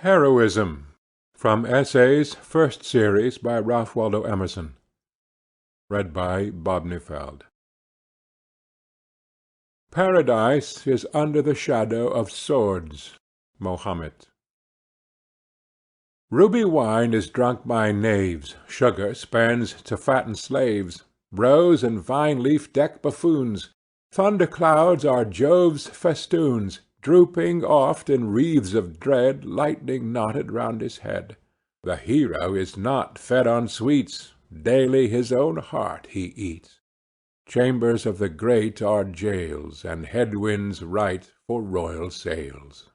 Heroism. From Essays, First Series, by Ralph Waldo Emerson. Read by Bob Neufeld. Paradise is under the shadow of swords. Mohammed. Ruby wine is drunk by knaves, sugar spends to fatten slaves, rose and vine-leaf deck buffoons, thunder-clouds are Jove's festoons, drooping oft in wreaths of dread, lightning knotted round his head. The hero is not fed on sweets, daily his own heart he eats. Chambers of the great are jails, and headwinds right for royal sails.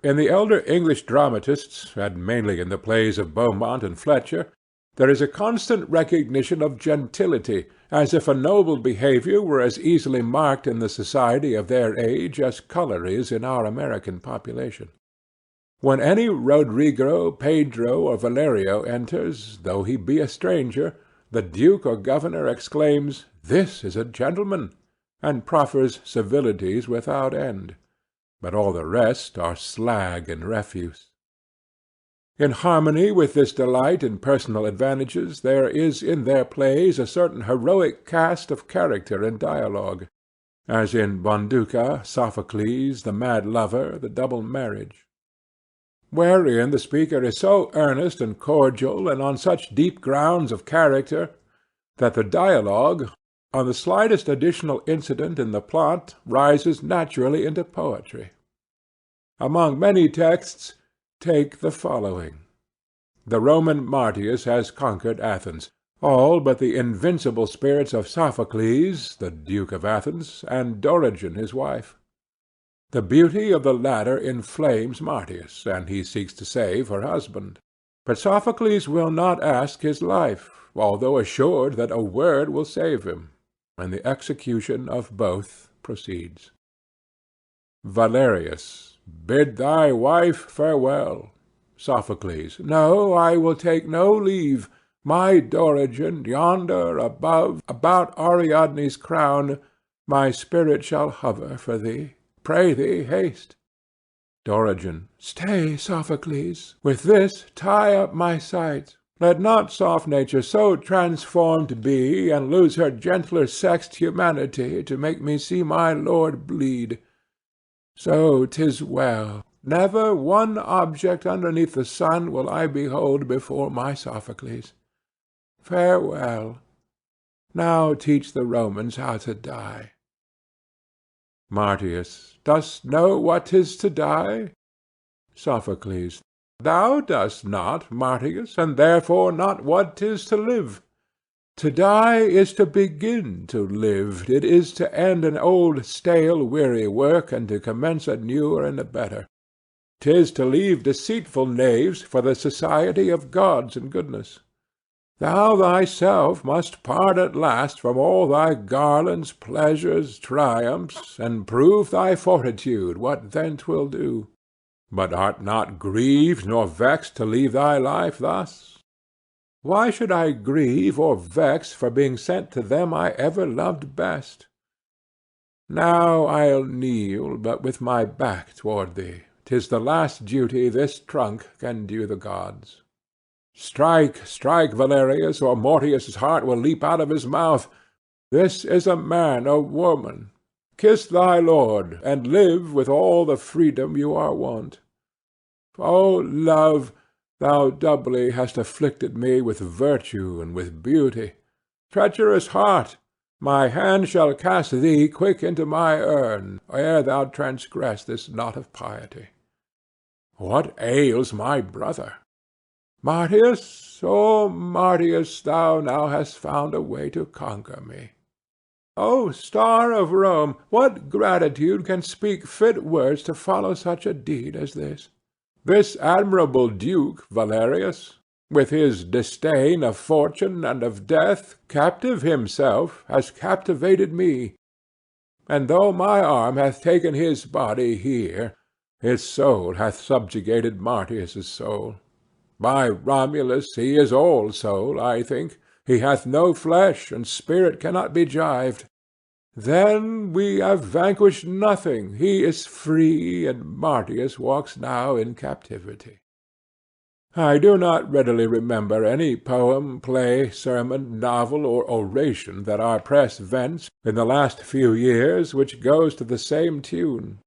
In the elder English dramatists, and mainly in the plays of Beaumont and Fletcher, there is a constant recognition of gentility, as if a noble behaviour were as easily marked in the society of their age as colour is in our American population. When any Rodrigo, Pedro, or Valerio enters, though he be a stranger, the duke or governor exclaims, "This is a gentleman," and proffers civilities without end. But all the rest are slag and refuse. In harmony with this delight in personal advantages, there is in their plays a certain heroic cast of character and dialogue, as in Bonduca, Sophocles, the mad lover, the double marriage; wherein the speaker is so earnest and cordial, and on such deep grounds of character, that the dialogue, on the slightest additional incident in the plot, rises naturally into poetry. Among many texts, take the following. The Roman Martius has conquered Athens, all but the invincible spirits of Sophocles, the Duke of Athens, and Dorigen his wife. The beauty of the latter inflames Martius, and he seeks to save her husband. But Sophocles will not ask his life, although assured that a word will save him, and the execution of both proceeds. Valerius, bid thy wife farewell. Sophocles, no, I will take no leave. My Dorigen, yonder above, about Ariadne's crown, my spirit shall hover for thee. Pray thee, haste. Dorigen, stay, Sophocles, with this tie up my sight. Let not soft nature so transformed be, and lose her gentler sexed humanity, to make me see my lord bleed. So 'tis well. Never one object underneath the sun will I behold before my Sophocles. Farewell. Now teach the Romans how to die. Martius, dost know what 'tis to die? Sophocles, thou dost not, Martius, and therefore not what 'tis to live. To die is to begin to live. It is to end an old, stale, weary work, and to commence a newer and a better. 'Tis to leave deceitful knaves for the society of gods and goodness. Thou thyself must part at last from all thy garlands, pleasures, triumphs, and prove thy fortitude, what then 'twill do. But art not grieved nor vexed to leave thy life thus? Why should I grieve or vex for being sent to them I ever loved best? Now I'll kneel, but with my back toward thee. 'Tis the last duty this trunk can do the gods. Strike, strike, Valerius, or Mortius's heart will leap out of his mouth. This is a man, a woman. Kiss thy lord, and live with all the freedom you are wont. O love, thou doubly hast afflicted me with virtue and with beauty. Treacherous heart, my hand shall cast thee quick into my urn, ere thou transgress this knot of piety. What ails my brother? Martius, O Martius, thou now hast found a way to conquer me. O star of Rome, what gratitude can speak fit words to follow such a deed as this? This admirable duke, Valerius, with his disdain of fortune and of death, captive himself, has captivated me. And though my arm hath taken his body here, his soul hath subjugated Martius's soul. By Romulus, he is all soul, I think. He hath no flesh, and spirit cannot be jived. Then we have vanquished nothing. He is free, and Martius walks now in captivity. I do not readily remember any poem, play, sermon, novel, or oration that our press vents in the last few years which goes to the same tune.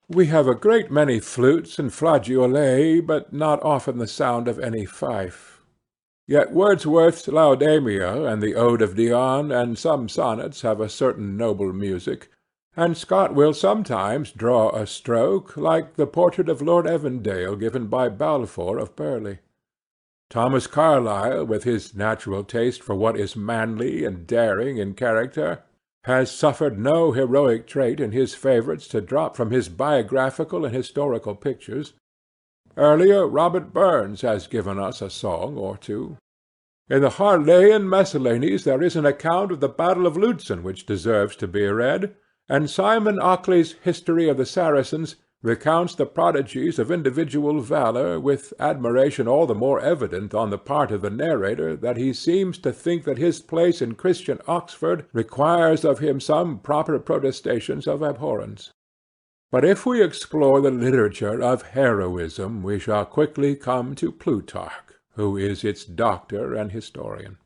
We have a great many flutes and flageolets, but not often the sound of any fife. Yet Wordsworth's Laodamia and the Ode of Dion and some sonnets have a certain noble music, and Scott will sometimes draw a stroke, like the portrait of Lord Evandale given by Balfour of Burley. Thomas Carlyle, with his natural taste for what is manly and daring in character, has suffered no heroic trait in his favourites to drop from his biographical and historical pictures. Earlier, Robert Burns has given us a song or two. In the Harleian Miscellanies there is an account of the Battle of Lutzen which deserves to be read, and Simon Ockley's History of the Saracens recounts the prodigies of individual valour with admiration all the more evident on the part of the narrator that he seems to think that his place in Christian Oxford requires of him some proper protestations of abhorrence. But if we explore the literature of heroism, we shall quickly come to Plutarch, who is its doctor and historian.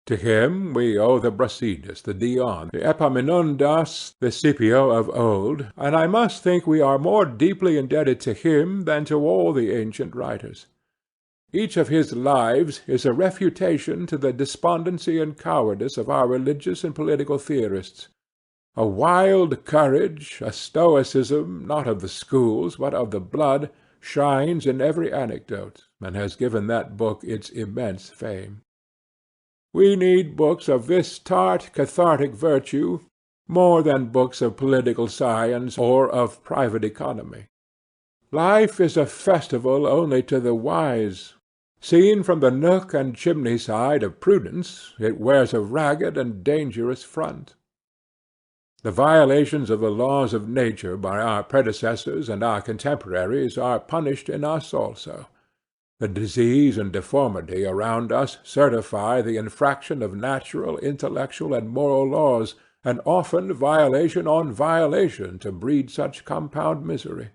To him we owe the Brasidas, the Dion, the Epaminondas, the Scipio of old, and I must think we are more deeply indebted to him than to all the ancient writers. Each of his lives is a refutation to the despondency and cowardice of our religious and political theorists. A wild courage, a stoicism, not of the schools, but of the blood, shines in every anecdote, and has given that book its immense fame. We need books of this tart, cathartic virtue more than books of political science or of private economy. Life is a festival only to the wise. Seen from the nook and chimney-side of prudence, it wears a ragged and dangerous front. The violations of the laws of nature by our predecessors and our contemporaries are punished in us also. The disease and deformity around us certify the infraction of natural, intellectual, and moral laws, and often violation on violation to breed such compound misery.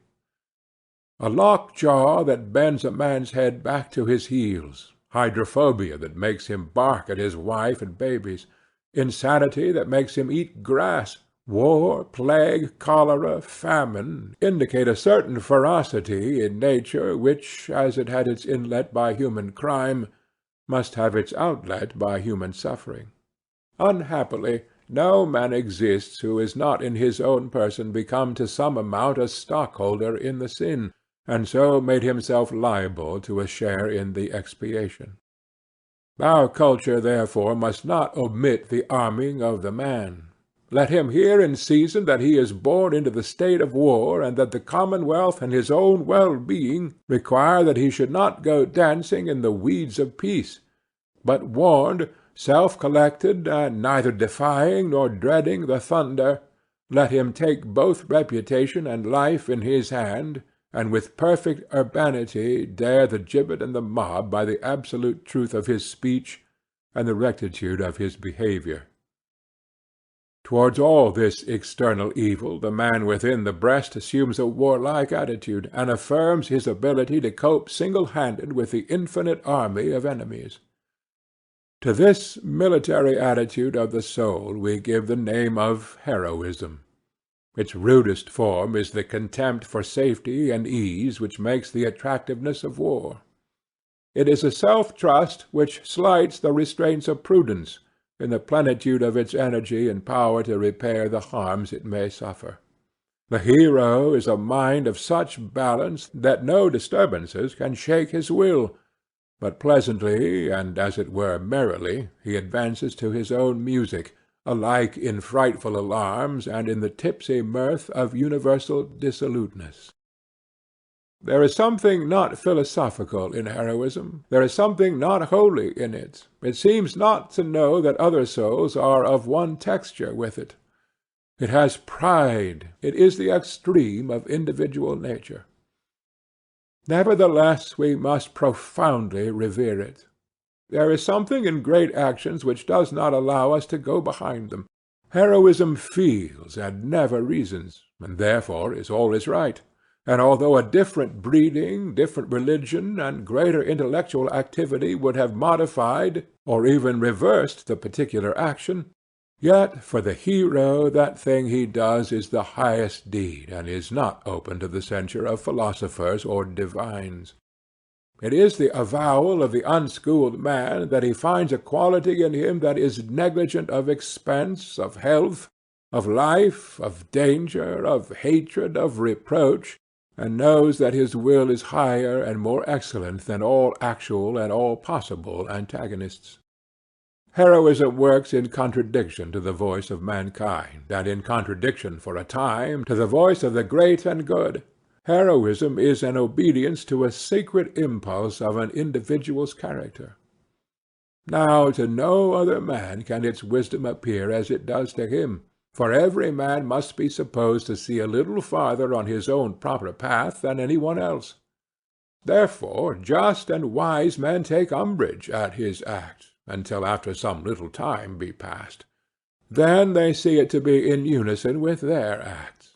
A lockjaw that bends a man's head back to his heels, hydrophobia that makes him bark at his wife and babies, insanity that makes him eat grass, war, plague, cholera, famine, indicate a certain ferocity in nature which, as it had its inlet by human crime, must have its outlet by human suffering. Unhappily, no man exists who is not in his own person become to some amount a stockholder in the sin, and so made himself liable to a share in the expiation. Our culture, therefore, must not omit the arming of the man. Let him hear in season that he is born into the state of war, and that the commonwealth and his own well-being require that he should not go dancing in the weeds of peace, but warned, self-collected, and neither defying nor dreading the thunder, let him take both reputation and life in his hand, and with perfect urbanity dare the gibbet and the mob by the absolute truth of his speech and the rectitude of his behaviour. Towards all this external evil the man within the breast assumes a warlike attitude, and affirms his ability to cope single-handed with the infinite army of enemies. To this military attitude of the soul we give the name of heroism. Its rudest form is the contempt for safety and ease which makes the attractiveness of war. It is a self-trust which slights the restraints of prudence, in the plenitude of its energy and power to repair the harms it may suffer. The hero is a mind of such balance that no disturbances can shake his will, but pleasantly, and as it were merrily, he advances to his own music, alike in frightful alarms and in the tipsy mirth of universal dissoluteness. There is something not philosophical in heroism. There is something not holy in it. It seems not to know that other souls are of one texture with it. It has pride. It is the extreme of individual nature. Nevertheless, we must profoundly revere it. There is something in great actions which does not allow us to go behind them. Heroism feels and never reasons, and therefore is always right, and although a different breeding, different religion, and greater intellectual activity would have modified or even reversed the particular action, yet for the hero that thing he does is the highest deed, and is not open to the censure of philosophers or divines. It is the avowal of the unschooled man that he finds a quality in him that is negligent of expense, of health, of life, of danger, of hatred, of reproach, and knows that his will is higher and more excellent than all actual and all possible antagonists. Heroism works in contradiction to the voice of mankind, and in contradiction for a time to the voice of the great and good. Heroism is an obedience to a secret impulse of an individual's character. Now to no other man can its wisdom appear as it does to him, for every man must be supposed to see a little farther on his own proper path than any one else. Therefore just and wise men take umbrage at his act, until after some little time be past. Then they see it to be in unison with their acts.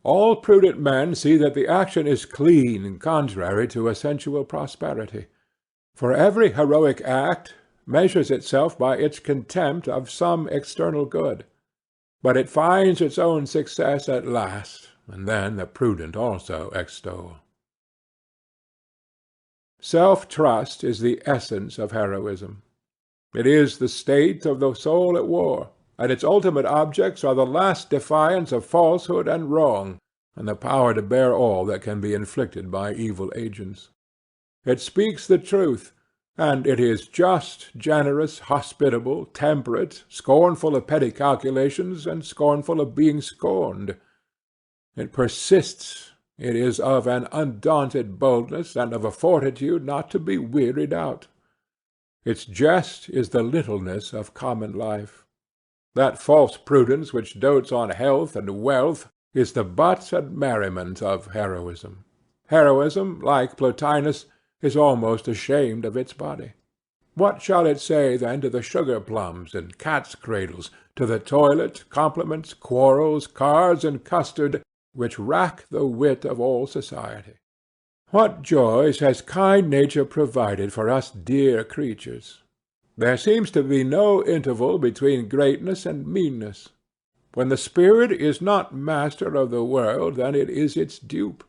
All prudent men see that the action is clean contrary to a sensual prosperity. For every heroic act measures itself by its contempt of some external good. But it finds its own success at last, and then the prudent also extol. Self-trust is the essence of heroism. It is the state of the soul at war, and its ultimate objects are the last defiance of falsehood and wrong, and the power to bear all that can be inflicted by evil agents. It speaks the truth, and it is just, generous, hospitable, temperate, scornful of petty calculations, and scornful of being scorned. It persists. It is of an undaunted boldness, and of a fortitude not to be wearied out. Its jest is the littleness of common life. That false prudence which dotes on health and wealth is the butt and merriment of heroism. Heroism, like Plotinus, is almost ashamed of its body. What shall it say then to the sugar-plums and cats' cradles, to the toilet, compliments, quarrels, cards, and custard, which rack the wit of all society? What joys has kind nature provided for us dear creatures! There seems to be no interval between greatness and meanness. When the spirit is not master of the world, then it is its dupe.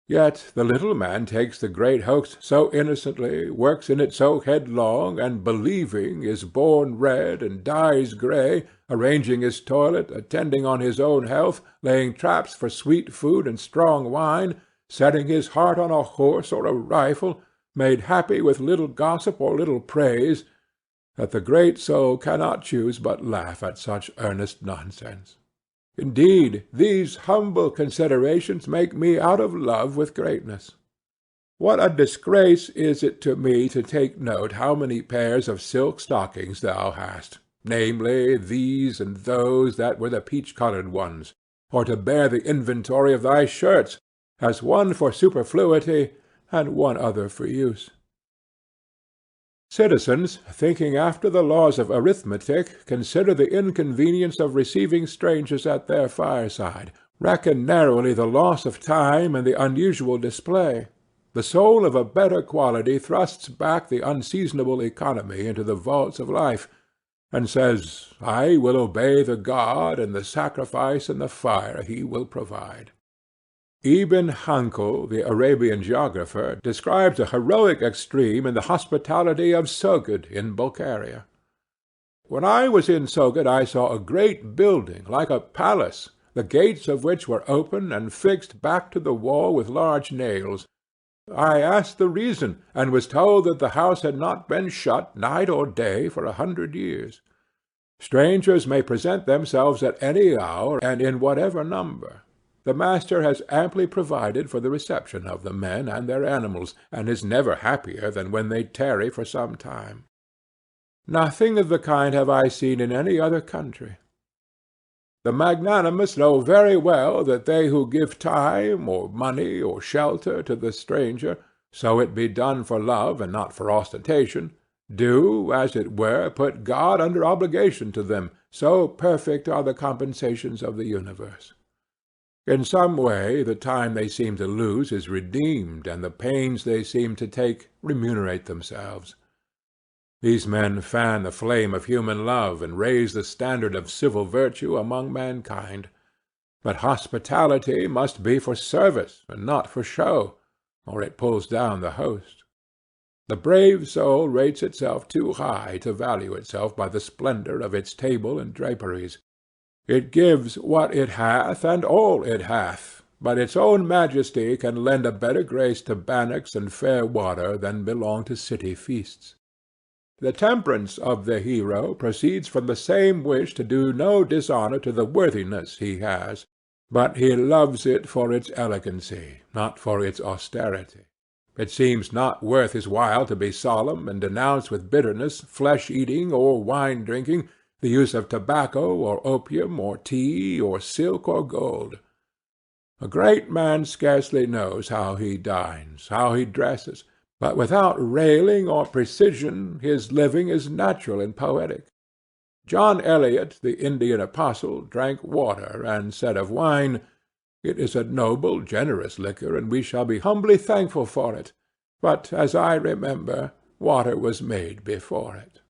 Yet the little man takes the great hoax so innocently, works in it so headlong, and believing is born red and dies grey, arranging his toilet, attending on his own health, laying traps for sweet food and strong wine, setting his heart on a horse or a rifle, made happy with little gossip or little praise, that the great soul cannot choose but laugh at such earnest nonsense. Indeed, these humble considerations make me out of love with greatness. What a disgrace is it to me to take note how many pairs of silk stockings thou hast, namely, these and those that were the peach-coloured ones, or to bear the inventory of thy shirts, as one for superfluity and one other for use. Citizens, thinking after the laws of arithmetic, consider the inconvenience of receiving strangers at their fireside, reckon narrowly the loss of time and the unusual display. The soul of a better quality thrusts back the unseasonable economy into the vaults of life, and says, I will obey the god and the sacrifice and the fire he will provide. Ibn Hankel, the Arabian geographer, describes a heroic extreme in the hospitality of Sogod in Bulgaria. When I was in Sogod I saw a great building like a palace, the gates of which were open and fixed back to the wall with large nails. I asked the reason, and was told that the house had not been shut night or day for 100 years. Strangers may present themselves at any hour and in whatever number. The master has amply provided for the reception of the men and their animals, and is never happier than when they tarry for some time. Nothing of the kind have I seen in any other country. The magnanimous know very well that they who give time, or money, or shelter to the stranger, so it be done for love and not for ostentation, do, as it were, put God under obligation to them, so perfect are the compensations of the universe. In some way the time they seem to lose is redeemed, and the pains they seem to take remunerate themselves. These men fan the flame of human love, and raise the standard of civil virtue among mankind. But hospitality must be for service, and not for show, or it pulls down the host. The brave soul rates itself too high to value itself by the splendor of its table and draperies. It gives what it hath and all it hath, but its own majesty can lend a better grace to bannocks and fair water than belong to city feasts. The temperance of the hero proceeds from the same wish to do no dishonour to the worthiness he has, but he loves it for its elegancy, not for its austerity. It seems not worth his while to be solemn and denounce with bitterness flesh-eating or wine-drinking, the use of tobacco or opium or tea or silk or gold. A great man scarcely knows how he dines, how he dresses, but without railing or precision his living is natural and poetic. John Eliot, the Indian apostle, drank water, and said of wine, "It is a noble, generous liquor, and we shall be humbly thankful for it. But, as I remember, water was made before it."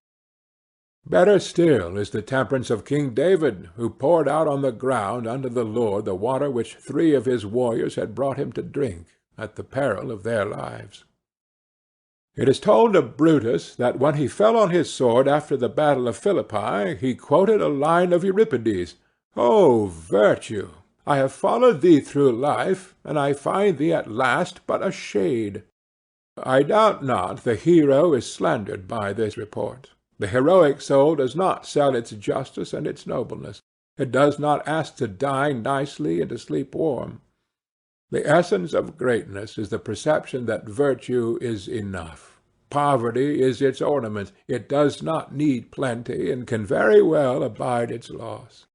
Better still is the temperance of King David, who poured out on the ground under the Lord the water which 3 of his warriors had brought him to drink, at the peril of their lives. It is told of Brutus that when he fell on his sword after the battle of Philippi, he quoted a line of Euripides, "O virtue! I have followed thee through life, and I find thee at last but a shade." I doubt not the hero is slandered by this report. The heroic soul does not sell its justice and its nobleness. It does not ask to dine nicely and to sleep warm. The essence of greatness is the perception that virtue is enough. Poverty is its ornament. It does not need plenty, and can very well abide its loss.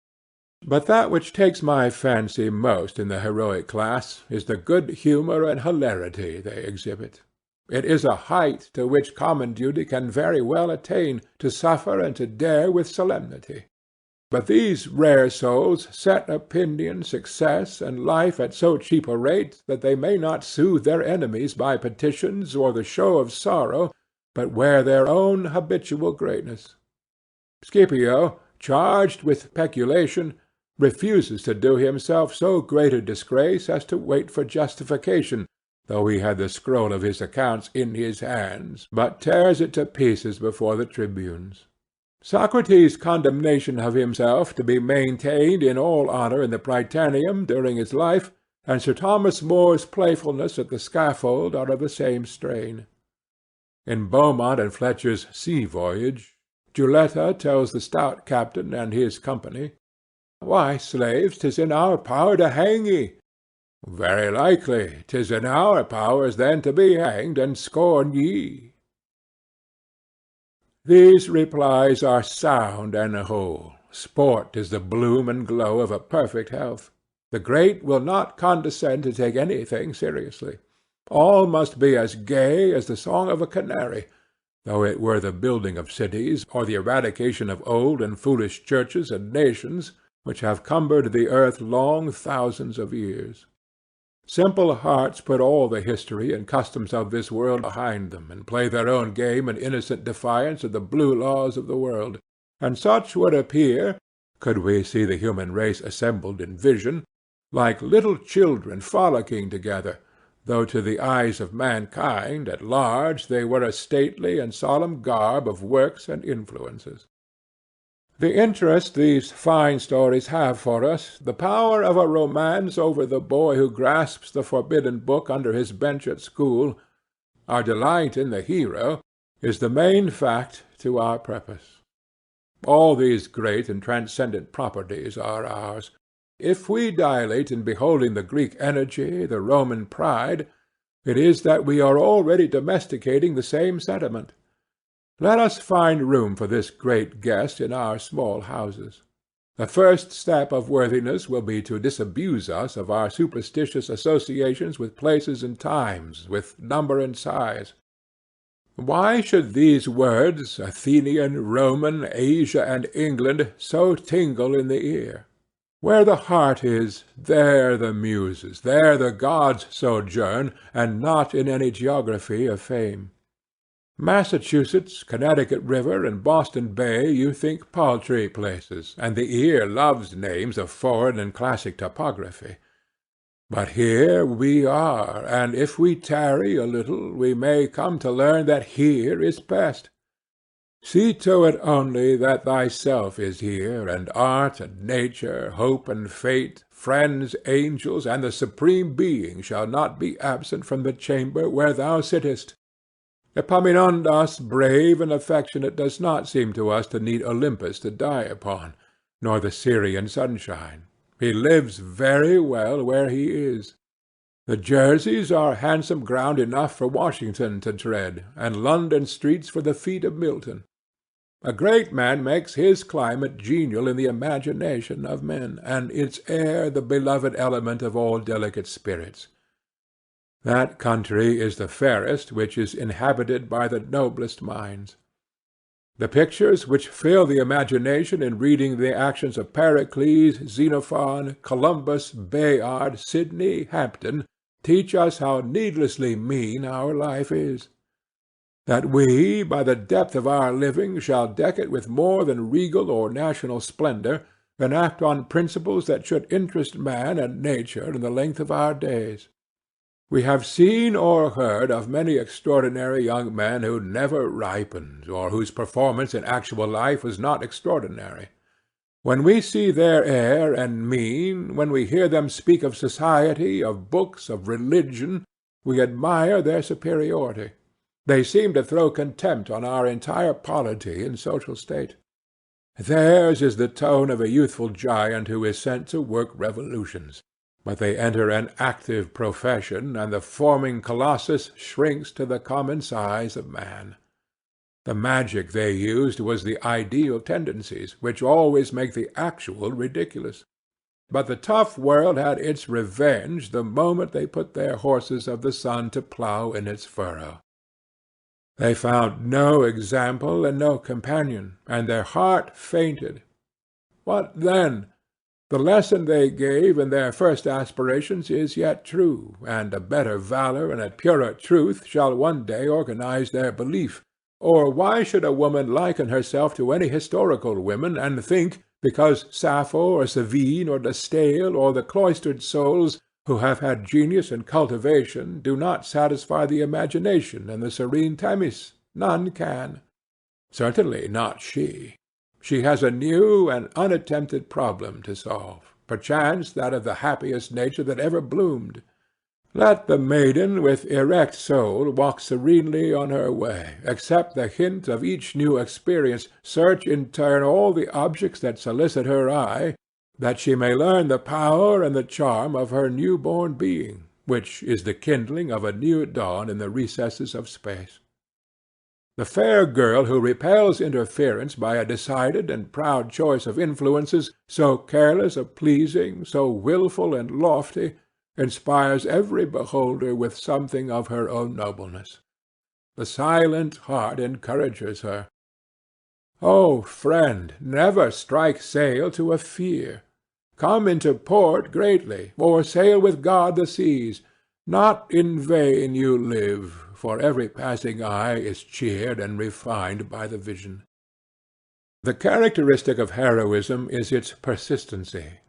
But that which takes my fancy most in the heroic class is the good humour and hilarity they exhibit. It is a height to which common duty can very well attain, to suffer and to dare with solemnity. But these rare souls set opinion, success, and life at so cheap a rate that they may not soothe their enemies by petitions or the show of sorrow, but wear their own habitual greatness. Scipio, charged with peculation, refuses to do himself so great a disgrace as to wait for justification, though he had the scroll of his accounts in his hands, but tears it to pieces before the tribunes. Socrates' condemnation of himself to be maintained in all honour in the Prytaneum during his life, and Sir Thomas More's playfulness at the scaffold are of the same strain. In Beaumont and Fletcher's Sea Voyage, Juletta tells the stout captain and his company, "Why, slaves, 'tis in our power to hang ye." "Very likely, 'tis in our powers then to be hanged, and scorn ye." These replies are sound and whole. Sport is the bloom and glow of a perfect health. The great will not condescend to take anything seriously. All must be as gay as the song of a canary, though it were the building of cities, or the eradication of old and foolish churches and nations, which have cumbered the earth long thousands of years. Simple hearts put all the history and customs of this world behind them, and play their own game in innocent defiance of the blue laws of the world. And such would appear, could we see the human race assembled in vision, like little children frolicking together, though to the eyes of mankind at large they wear a stately and solemn garb of works and influences. The interest these fine stories have for us, the power of a romance over the boy who grasps the forbidden book under his bench at school, our delight in the hero, is the main fact to our purpose. All these great and transcendent properties are ours. If we dilate in beholding the Greek energy, the Roman pride, it is that we are already domesticating the same sentiment. Let us find room for this great guest in our small houses. The first step of worthiness will be to disabuse us of our superstitious associations with places and times, with number and size. Why should these words, Athenian, Roman, Asia, and England, so tingle in the ear? Where the heart is, there the muses, there the gods sojourn, and not in any geography of fame. Massachusetts, Connecticut River, and Boston Bay you think paltry places, and the ear loves names of foreign and classic topography. But here we are, and if we tarry a little, we may come to learn that here is best. See to it only that thyself is here, and art and nature, hope and fate, friends, angels, and the Supreme Being shall not be absent from the chamber where thou sittest. Epaminondas, brave and affectionate, does not seem to us to need Olympus to die upon, nor the Syrian sunshine. He lives very well where he is. The Jerseys are handsome ground enough for Washington to tread, and London streets for the feet of Milton. A great man makes his climate genial in the imagination of men, and its air the beloved element of all delicate spirits. That country is the fairest which is inhabited by the noblest minds. The pictures which fill the imagination in reading the actions of Pericles, Xenophon, Columbus, Bayard, Sidney, Hampden, teach us how needlessly mean our life is. That we, by the depth of our living, shall deck it with more than regal or national splendor, and act on principles that should interest man and nature in the length of our days. We have seen or heard of many extraordinary young men who never ripened, or whose performance in actual life was not extraordinary. When we see their air and mien, when we hear them speak of society, of books, of religion, we admire their superiority. They seem to throw contempt on our entire polity and social state. Theirs is the tone of a youthful giant who is sent to work revolutions. But they enter an active profession, and the forming colossus shrinks to the common size of man. The magic they used was the ideal tendencies, which always make the actual ridiculous. But the tough world had its revenge the moment they put their horses of the sun to plough in its furrow. They found no example and no companion, and their heart fainted. What then? The lesson they gave in their first aspirations is yet true, and a better valor and a purer truth shall one day organize their belief. Or why should a woman liken herself to any historical women, and think, because Sappho or Sévigné or De Staël or the cloistered souls who have had genius and cultivation do not satisfy the imagination and the serene Themis? None can. Certainly not she. She has a new and unattempted problem to solve, perchance that of the happiest nature that ever bloomed. Let the maiden with erect soul walk serenely on her way, accept the hint of each new experience, search in turn all the objects that solicit her eye, that she may learn the power and the charm of her new-born being, which is the kindling of a new dawn in the recesses of space. The fair girl who repels interference by a decided and proud choice of influences, so careless of pleasing, so wilful and lofty, inspires every beholder with something of her own nobleness. The silent heart encourages her. O friend, never strike sail to a fear. Come into port greatly, or sail with God the seas. Not in vain you live, for every passing eye is cheered and refined by the vision. The characteristic of heroism is its persistency.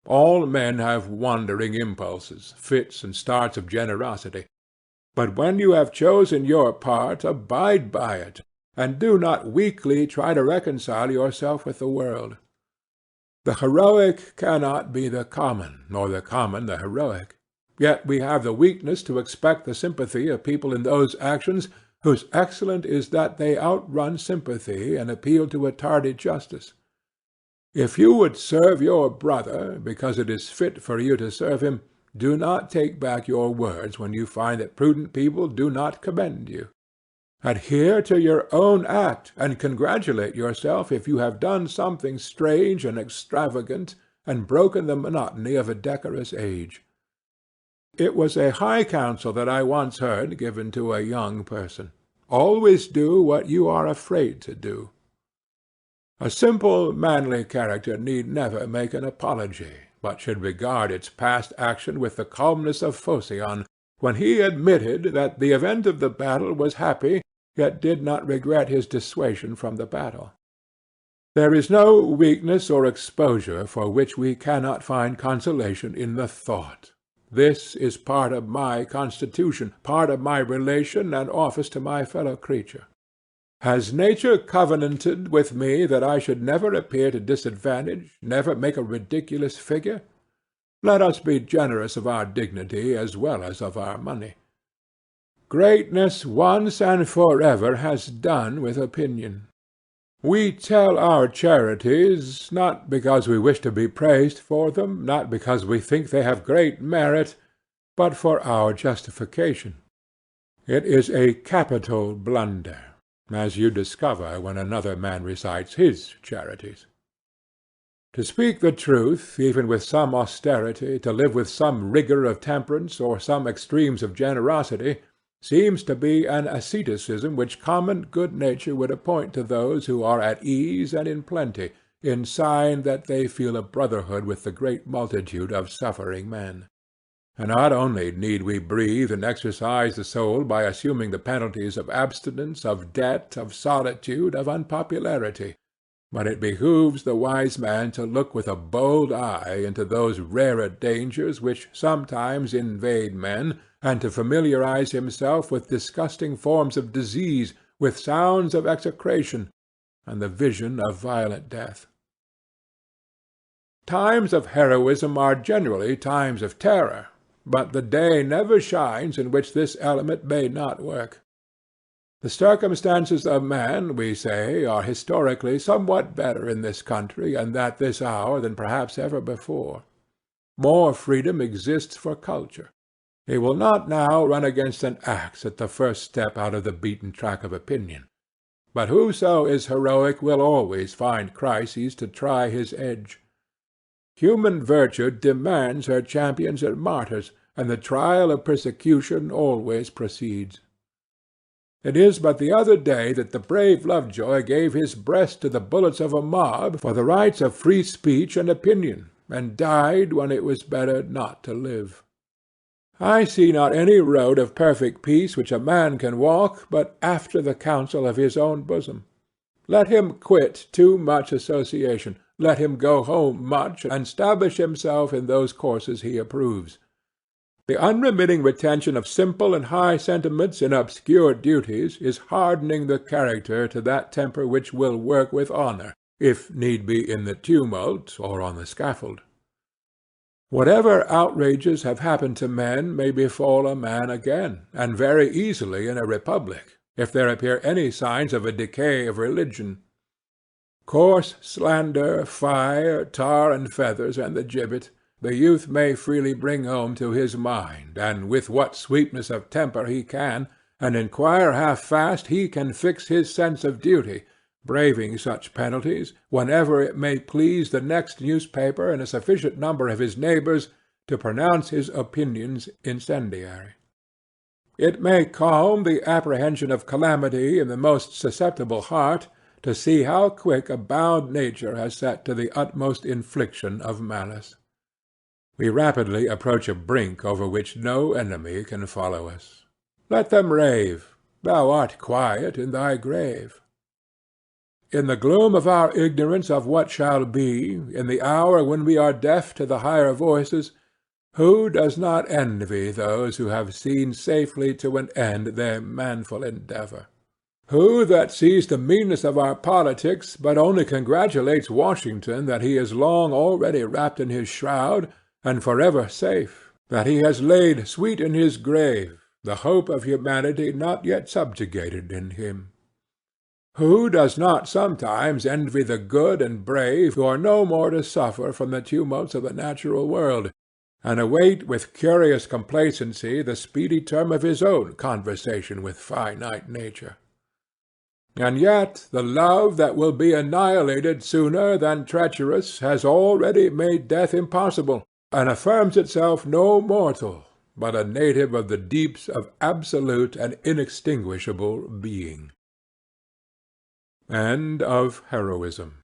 All men have wandering impulses, fits and starts of generosity. But when you have chosen your part, abide by it, and do not weakly try to reconcile yourself with the world. The heroic cannot be the common, nor the common the heroic. Yet we have the weakness to expect the sympathy of people in those actions whose excellence is that they outrun sympathy and appeal to a tardy justice. If you would serve your brother, because it is fit for you to serve him, do not take back your words when you find that prudent people do not commend you. Adhere to your own act, and congratulate yourself if you have done something strange and extravagant, and broken the monotony of a decorous age. It was a high counsel that I once heard given to a young person. Always do what you are afraid to do. A simple, manly character need never make an apology, but should regard its past action with the calmness of Phocion, when he admitted that the event of the battle was happy, yet did not regret his dissuasion from the battle. There is no weakness or exposure for which we cannot find consolation in the thought. This is part of my constitution, part of my relation and office to my fellow creature. Has nature covenanted with me that I should never appear to disadvantage, never make a ridiculous figure? Let us be generous of our dignity as well as of our money. Greatness once and forever has done with opinion. We tell our charities, not because we wish to be praised for them, not because we think they have great merit, but for our justification. It is a capital blunder, as you discover when another man recites his charities. To speak the truth, even with some austerity, to live with some rigor of temperance or some extremes of generosity, seems to be an asceticism which common good nature would appoint to those who are at ease and in plenty, in sign that they feel a brotherhood with the great multitude of suffering men. And not only need we breathe and exercise the soul by assuming the penalties of abstinence, of debt, of solitude, of unpopularity, but it behooves the wise man to look with a bold eye into those rarer dangers which sometimes invade men, and to familiarize himself with disgusting forms of disease, with sounds of execration, and the vision of violent death. Times of heroism are generally times of terror, but the day never shines in which this element may not work. The circumstances of man, we say, are historically somewhat better in this country and at this hour than perhaps ever before. More freedom exists for culture. He will not now run against an axe at the first step out of the beaten track of opinion. But whoso is heroic will always find crises to try his edge. Human virtue demands her champions and martyrs, and the trial of persecution always proceeds. It is but the other day that the brave Lovejoy gave his breast to the bullets of a mob for the rights of free speech and opinion, and died when it was better not to live. I see not any road of perfect peace which a man can walk but after the counsel of his own bosom. Let him quit too much association, let him go home much, and establish himself in those courses he approves. The unremitting retention of simple and high sentiments in obscure duties is hardening the character to that temper which will work with honor, if need be in the tumult or on the scaffold. Whatever outrages have happened to men may befall a man again, and very easily in a republic, if there appear any signs of a decay of religion. Coarse slander, fire, tar and feathers, and the gibbet, the youth may freely bring home to his mind, and with what sweetness of temper he can, and inquire how fast he can fix his sense of duty, braving such penalties, whenever it may please the next newspaper and a sufficient number of his neighbors to pronounce his opinions incendiary. It may calm the apprehension of calamity in the most susceptible heart, to see how quick a bound nature has set to the utmost infliction of malice. We rapidly approach a brink over which no enemy can follow us. Let them rave. Thou art quiet in thy grave. In the gloom of our ignorance of what shall be, in the hour when we are deaf to the higher voices, who does not envy those who have seen safely to an end their manful endeavor? Who that sees the meanness of our politics but only congratulates Washington that he is long already wrapped in his shroud, and forever safe, that he has laid sweet in his grave the hope of humanity not yet subjugated in him? Who does not sometimes envy the good and brave who are no more to suffer from the tumults of the natural world, and await with curious complacency the speedy term of his own conversation with finite nature? And yet the love that will be annihilated sooner than treacherous has already made death impossible, and affirms itself no mortal, but a native of the deeps of absolute and inextinguishable being. End of Heroism.